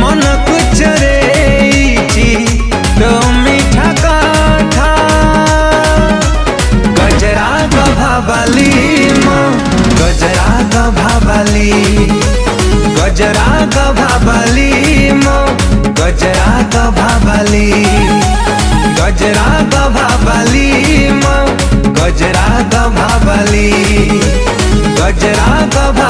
मन कुछ रे तो मीठा काठा गजरा गभाबाली मो गजरा गभाबाली गजरा गभाबाली मो गजरा गभाबाली गजरा गभाबाली मो गजरा गभाबाली गजरा गभा